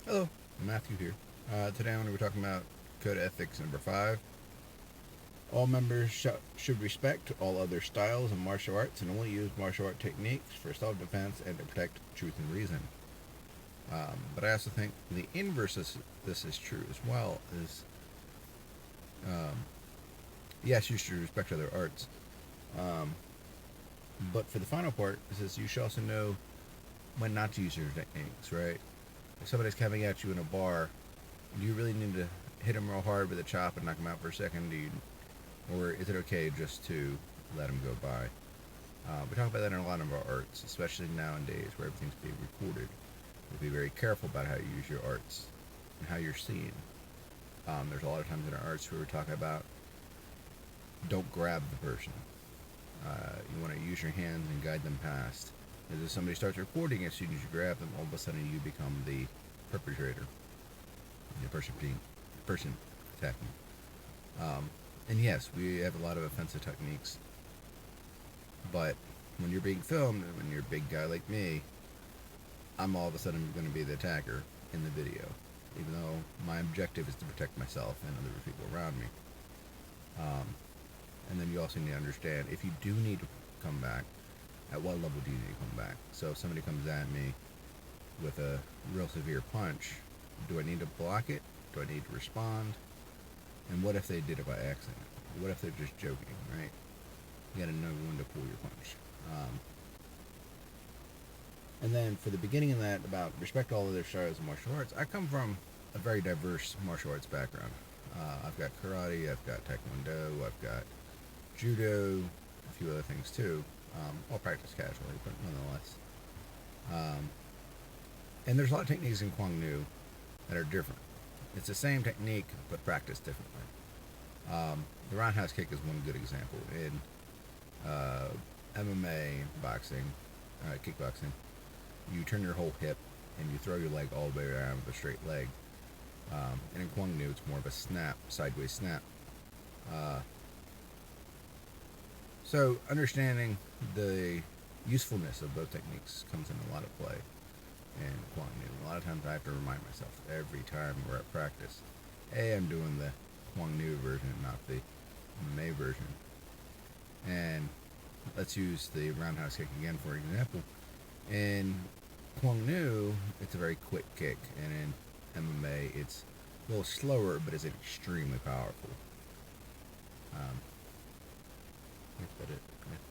Hello, Matthew here. Today I'm going to be talking about Code Ethics number 5. All members should respect all other styles of martial arts and only use martial art techniques for self-defense and to protect truth and reason. But I also think the inverse of this is true as well. Um, yes, you should respect other arts. Um, but for the final part, it says you should also know when not to use your techniques, right? If somebody's coming at you in a bar, do you really need to hit them real hard with a chop and knock them out for a second? Or is it okay just to let them go by? We talk about that in a lot of our arts, especially nowadays where everything's being recorded. Be very careful about how you use your arts and how you're seen. There's a lot of times in our arts where we talk about don't grab the person. You want to use your hands and guide them past. As if somebody starts recording, as soon as you grab them, all of a sudden you become the perpetrator, the person attacking. And yes, we have a lot of offensive techniques, but when you're being filmed, and when you're a big guy like me, I'm all of a sudden going to be the attacker in the video, even though my objective is to protect myself and other people around me. And then you also need to understand, if you do need to come back, at what level do you need to come back? So if somebody comes at me with a real severe punch, do I need to block it? Do I need to respond? And what if they did it by accident? What if they're just joking, right? You gotta know when to pull your punch. And then for the beginning of that, about respect all other styles of martial arts, I come from a very diverse martial arts background. I've got karate, I've got taekwondo, I've got judo, a few other things too. All practiced casually, but nonetheless. And there's a lot of techniques in Cuong that are different. It's the same technique, but practiced differently. The roundhouse kick is one good example. In MMA, boxing, kickboxing, you turn your whole hip and you throw your leg all the way around with a straight leg. And in Cuong it's more of a snap, sideways snap. So understanding the usefulness of both techniques comes in a lot of play in Cuong. A lot of times I have to remind myself every time we're at practice, hey, I'm doing the Cuong version, not the MMA version. And let's use the roundhouse kick again for example. In Cuong it's a very quick kick, and in MMA it's a little slower, but it's extremely powerful. Is that it? Yeah.